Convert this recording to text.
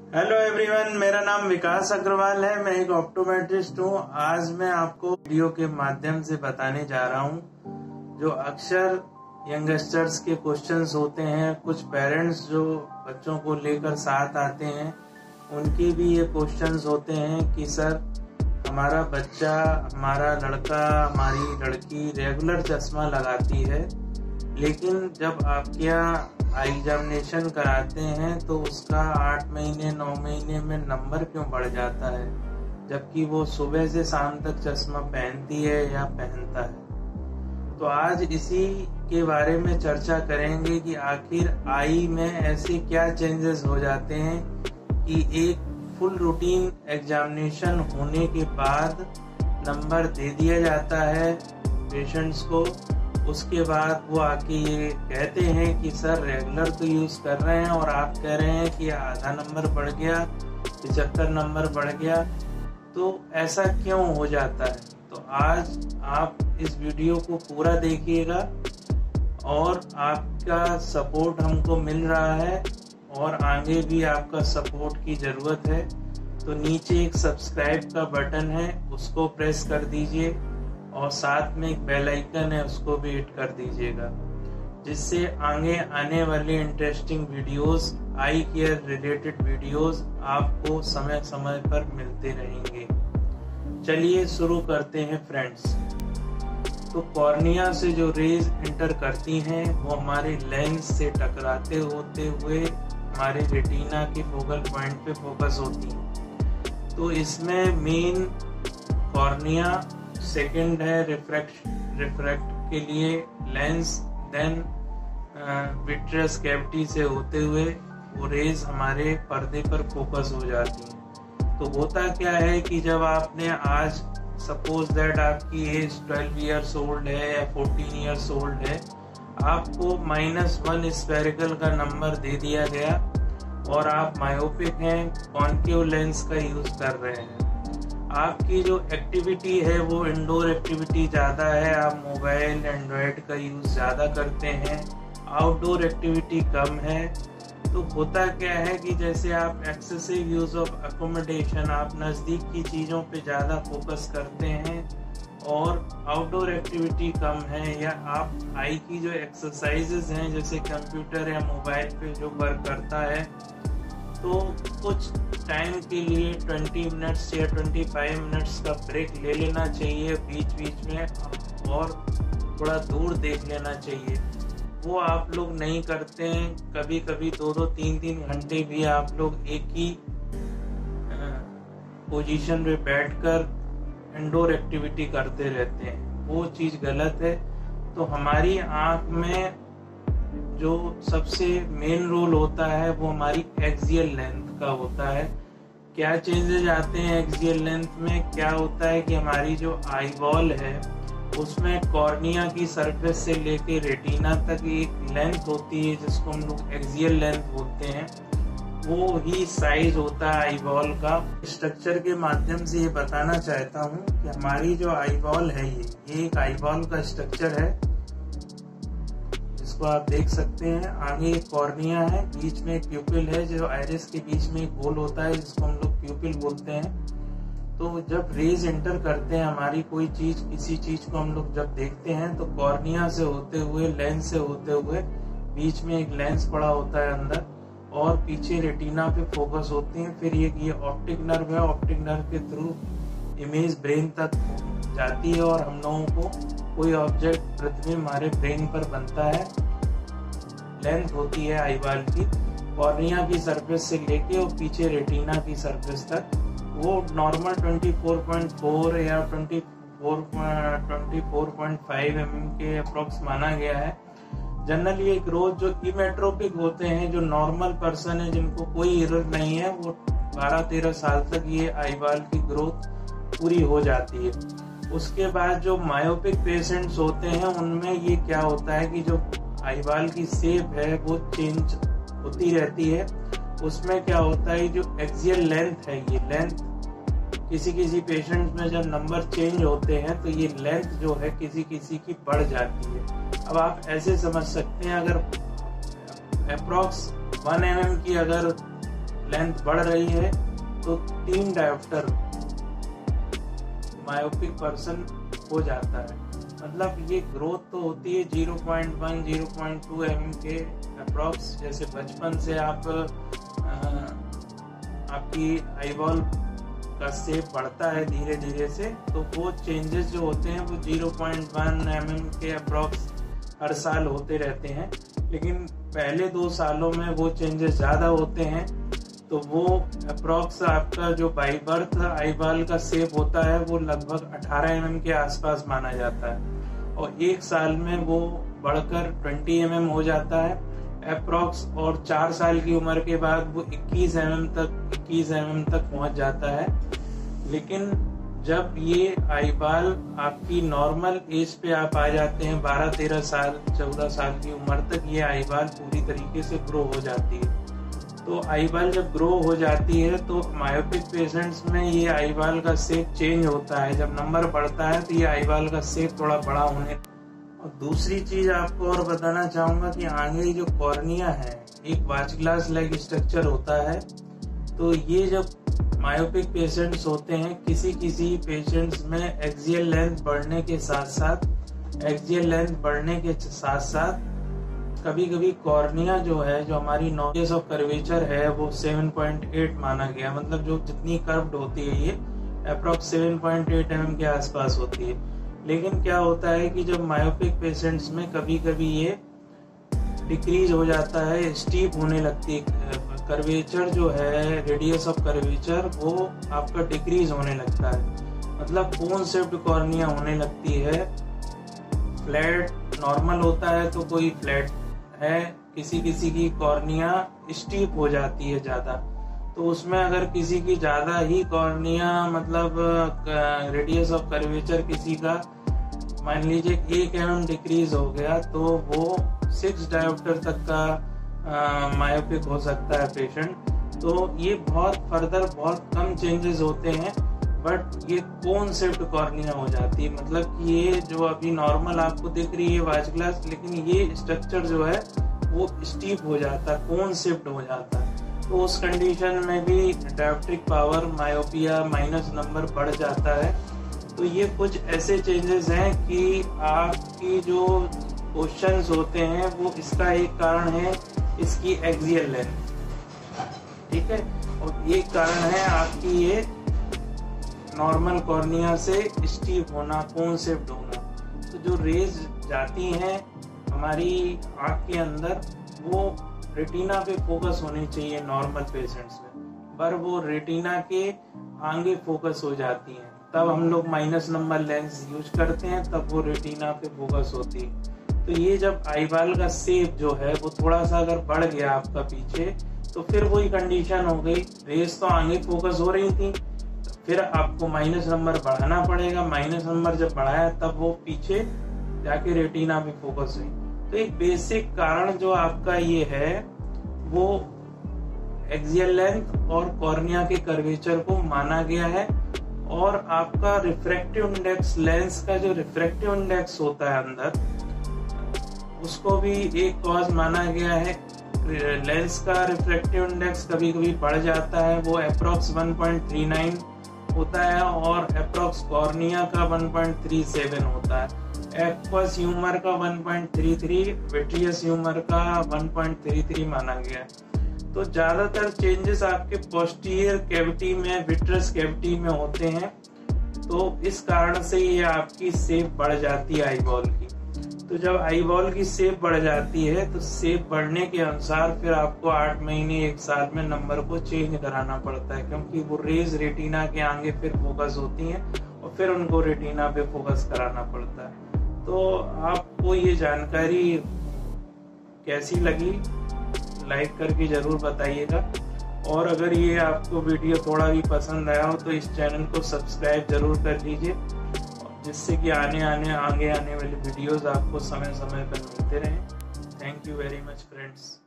Hello everyone, मेरा नाम विकास अग्रवाल है। मैं एक ऑप्टोमेट्रिस्ट हूँ। आज मैं आपको वीडियो के माध्यम से बताने जा रहा हूँ जो अक्सर यंगस्टर्स के क्वेश्चंस होते हैं। कुछ पेरेंट्स जो बच्चों को लेकर साथ आते हैं उनके भी ये क्वेश्चंस होते हैं कि सर हमारा बच्चा, हमारा लड़का, हमारी लड़की रेगुलर चश्मा लगाती है, लेकिन जब आपके यहाँ आई एग्जामिनेशन कराते हैं तो उसका 8 महीने 9 महीने में नंबर क्यों बढ़ जाता है, जबकि वो सुबह से शाम तक चश्मा पहनती है या पहनता है। तो आज इसी के बारे में चर्चा करेंगे कि आखिर आई में ऐसे क्या चेंजेस हो जाते हैं कि एक फुल रूटीन एग्जामिनेशन होने के बाद नंबर दे दिया जाता है पेशेंट्स को। उसके बाद वो आके ये कहते हैं कि सर रेगुलर तो यूज कर रहे हैं और आप कह रहे हैं कि आधा नंबर बढ़ गया, 75 नंबर बढ़ गया, तो ऐसा क्यों हो जाता है। तो आज आप इस वीडियो को पूरा देखिएगा और आपका सपोर्ट हमको मिल रहा है और आगे भी आपका सपोर्ट की जरूरत है। तो नीचे एक सब्सक्राइब का बटन है, उसको प्रेस कर दीजिए और साथ में एक बेल आइकन है, उसको भी हिट कर दीजिएगा, जिससे आगे आने वाले इंटरेस्टिंग वीडियोस, आई केयर रिलेटेड वीडियोस आपको समय समय पर मिलते रहेंगे। चलिए शुरू करते हैं फ्रेंड्स। तो कॉर्निया से जो रेज एंटर करती हैं वो हमारे लेंस से टकराते होते हुए हमारे रेटिना के फोकल पॉइंट पे फोकस होती हैं। तो इसमें मेन कॉर्निया, सेकंड है रिफ्रैक्ट के लिए लेंस, देन विट्रियस कैविटी से होते हुए वो रेज हमारे पर्दे पर फोकस हो जाती हैं। तो होता क्या है कि जब आपने आज सपोज दैट आपकी एज 12 इयर्स ओल्ड है या 14 इयर्स ओल्ड है, आपको -1 स्फेरिकल का नंबर दे दिया गया और आप मायोपिक हैं, कॉन्केव लेंस का यूज कर रहे हैं। आपकी जो एक्टिविटी है वो इंडोर एक्टिविटी ज़्यादा है, आप मोबाइल एंड्रॉयड का यूज़ ज़्यादा करते हैं, आउटडोर एक्टिविटी कम है। तो होता क्या है कि जैसे आप एक्सेसिव यूज़ ऑफ अकोमोडेशन, आप नज़दीक की चीज़ों पे ज़्यादा फोकस करते हैं और आउटडोर एक्टिविटी कम है, या आप आई की जो एक्सरसाइजेज हैं जैसे कंप्यूटर या मोबाइल पे जो वर्क करता है, तो कुछ टाइम के लिए 20 मिनट्स या 25 मिनट्स का ब्रेक ले लेना चाहिए बीच बीच में और थोड़ा दूर देख लेना चाहिए। वो आप लोग नहीं करते हैं। कभी कभी 2-2, 3-3 घंटे भी आप लोग एक ही पोजीशन पे बैठकर इंडोर एक्टिविटी करते रहते हैं, वो चीज़ गलत है। तो हमारी आँख में जो सबसे मेन रोल होता है वो हमारी एक्सियल लेंथ का होता है। क्या चेंजेस आते हैं एक्सियल लेंथ में? क्या होता है कि हमारी जो आई बॉल है उसमें कॉर्निया की सरफेस से लेके रेटिना तक एक लेंथ होती है जिसको हम लोग एक्सियल लेंथ बोलते हैं। वो ही साइज होता है आई बॉल का। स्ट्रक्चर के माध्यम से ये बताना चाहता हूँ कि हमारी जो आई बॉल है ये एक आई बॉल का स्ट्रक्चर है जिसको आप देख सकते हैं। आगे एक कॉर्निया है, बीच में एक प्यूपिल है, जो आइरिस के बीच में एक होल होता है जिसको हम लोग प्यूपिल बोलते हैं। तो जब रेज एंटर करते हैं हमारी कोई चीज, किसी चीज को हम लोग जब देखते हैं तो कॉर्निया से होते हुए, लेंस से होते हुए, बीच में एक लेंस पड़ा होता है अंदर और पीछे रेटिना पे फोकस होती है। फिर ये ऑप्टिक नर्व है, ऑप्टिक नर्व के थ्रू इमेज ब्रेन तक जाती है और हम लोगों को कोई ऑब्जेक्ट प्रतिबिंब हमारे ब्रेन पर बनता है। लेंथ होती है आई बॉल की कॉर्निया की सरफेस से लेके और पीछे रेटिना की सरफेस तक। वो नॉर्मल 24.4 या 24.5 mm के अप्रोक्स माना गया है। जनरली एक रोज जो इमेट्रोपिक होते हैं, जो नॉर्मल पर्सन है जिनको कोई एरर नहीं है, वो 12-13 साल तक ये आई बॉल की ग्रोथ पूरी हो जाती है। उसके बाद जो मायोपिक पेशेंट्स होते हैं उनमें ये क्या होता है कि जो आई बॉल की शेप है वो चेंज होती रहती है। उसमें क्या होता है, जो एक्सियल लेंथ है, ये लेंथ किसी किसी पेशेंट में जब नंबर चेंज होते हैं तो ये लेंथ जो है किसी किसी की बढ़ जाती है। अब आप ऐसे समझ सकते हैं, अगर अप्रोक्स 1 mm की अगर लेंथ बढ़ रही है तो 3 डायोप्टर मायोपिक पर्सन हो जाता है। मतलब ये ग्रोथ तो होती है 0.1 0.2 mm के अप्रॉक्स। जैसे बचपन से आपकी आईबॉल का शेप बढ़ता है धीरे धीरे से, तो वो चेंजेस जो होते हैं वो 0.1 mm के अप्रॉक्स हर साल होते रहते हैं। लेकिन पहले 2 सालों में वो चेंजेस ज़्यादा होते हैं, तो वो अप्रॉक्स आपका जो बाई बर्थ आईबॉल का शेप होता है वो लगभग 18 mm के आसपास माना जाता है, और 1 साल में वो बढ़कर 20 mm हो जाता है अप्रॉक्स, और 4 साल की उम्र के बाद वो 21 mm तक पहुंच जाता है। लेकिन जब ये आईबॉल आपकी नॉर्मल एज पे आप आ जाते हैं 12-13 साल 14 साल की उम्र तक, ये आईबॉल पूरी तरीके से ग्रो हो जाती है। तो आईबॉल जब ग्रो हो जाती है तो मायोपिक पेशेंट्स में ये आईबॉल का शेप चेंज होता है। जब नंबर बढ़ता है तो ये आईबॉल का शेप थोड़ा बड़ा होने। और दूसरी चीज आपको और बताना चाहूंगा कि आगे जो कॉर्निया है, एक वॉच ग्लास लाइक स्ट्रक्चर होता है। तो ये जब मायोपिक पेशेंट्स होते हैं, किसी पेशेंट्स में एक्सियल लेंथ बढ़ने के साथ कभी कभी कॉर्निया जो है, जो हमारी नॉलेज ऑफ कर्वेचर है, वो 7.8 माना गया। मतलब जो जितनी कर्व्ड होती है ये अप्रॉक्स 7.8 mm के आसपास होती है। लेकिन क्या होता है कि जब मायोपिक पेशेंट्स में कभी कभी ये डिक्रीज हो जाता है, स्टीप होने लगती है, कर्वेचर जो है, रेडियस ऑफ कर्वेचर वो आपका डिक्रीज होने लगता है। मतलब कोन शेप्ड कॉर्निया होने लगती है। फ्लैट नॉर्मल होता है तो कोई फ्लैट है, किसी की कॉर्निया स्टीप हो जाती है ज्यादा। तो उसमें अगर किसी की ज्यादा ही कॉर्निया, मतलब रेडियस ऑफ कर्वेचर किसी का मान लीजिए 1 mm डिक्रीज हो गया, तो वो 6 डायोप्टर तक का मायोपिक हो सकता है पेशेंट। तो ये बहुत कम चेंजेस होते हैं, बट ये कोन शेप्ड कॉर्निया हो जाती है। मतलब कि ये जो अभी नॉर्मल आपको दिख रही है वॉच ग्लास, लेकिन ये स्ट्रक्चर जो है वो स्टीप हो जाता है, कोन शेप्ड हो जाता है। तो उस कंडीशन में भी डायोप्ट्रिक पावर, मायोपिया, माइनस नंबर बढ़ जाता है। तो ये कुछ ऐसे चेंजेस हैं कि आपकी जो क्वेश्चंस होते हैं वो इसका एक कारण है इसकी एक्सियल लेंथ, ठीक है, और एक कारण है आपकी ये नॉर्मल कॉर्निया से स्टीप होना, कोन शेप्ड होना। तो जो रेज जाती हैं हमारी आँख के अंदर, वो रेटिना पे फोकस होनी चाहिए नॉर्मल पेशेंट्स में, पर वो रेटिना के आगे फोकस हो जाती हैं। तब हम लोग माइनस नंबर लेंस यूज करते हैं, तब वो रेटिना पे फोकस होती है। तो ये जब आईबॉल का शेप जो है वो थोड़ा सा अगर बढ़ गया आपका पीछे, तो फिर वही कंडीशन हो गई, रेस तो आगे फोकस हो रही थी, फिर आपको माइनस नंबर बढ़ाना पड़ेगा। माइनस नंबर जब बढ़ाया तब वो पीछे जाके रेटिना पे फोकस हुई। तो एक बेसिक कारण जो आपका ये है वो एक्सियल लेंथ और कॉर्निया के कर्वेचर को माना गया है। और आपका रिफ्रैक्टिव इंडेक्स, लेंस का जो रिफ्रैक्टिव इंडेक्स होता है अंदर, उसको भी एक कॉज माना गया है। लेंस का रिफ्रैक्टिव इंडेक्स कभी कभी बढ़ जाता है, वो अप्रॉक्स 1.39 होता है, और अप्रॉक्स कॉर्निया का 1.37 होता है। एक्वस ह्यूमर का 1.33, विट्रियस ह्यूमर का 1.33 माना गया है। तो ज्यादातर चेंजेस आपके पोस्टीरियर कैविटी में, विट्रस कैविटी में होते हैं। तो इस कारण से ये आपकी शेप बढ़ जाती है आईबॉल की। तो जब आईबॉल की शेप बढ़ जाती है तो शेप बढ़ने के अनुसार फिर आपको 8 महीने 1 साल में नंबर को चेंज कराना पड़ता है, क्योंकि वो रेज रेटिना के आगे फिर फोकस होती हैं और फिर उनको रेटिना पे फोकस कराना पड़ता है। तो आपको ये जानकारी कैसी लगी लाइक करके जरूर बताइएगा, और अगर ये आपको वीडियो थोड़ा भी पसंद आया हो तो इस चैनल को सब्सक्राइब जरूर कर लीजिए, जिससे कि आगे आने वाली वीडियोस आपको समय समय पर मिलते रहें। Thank you very much friends.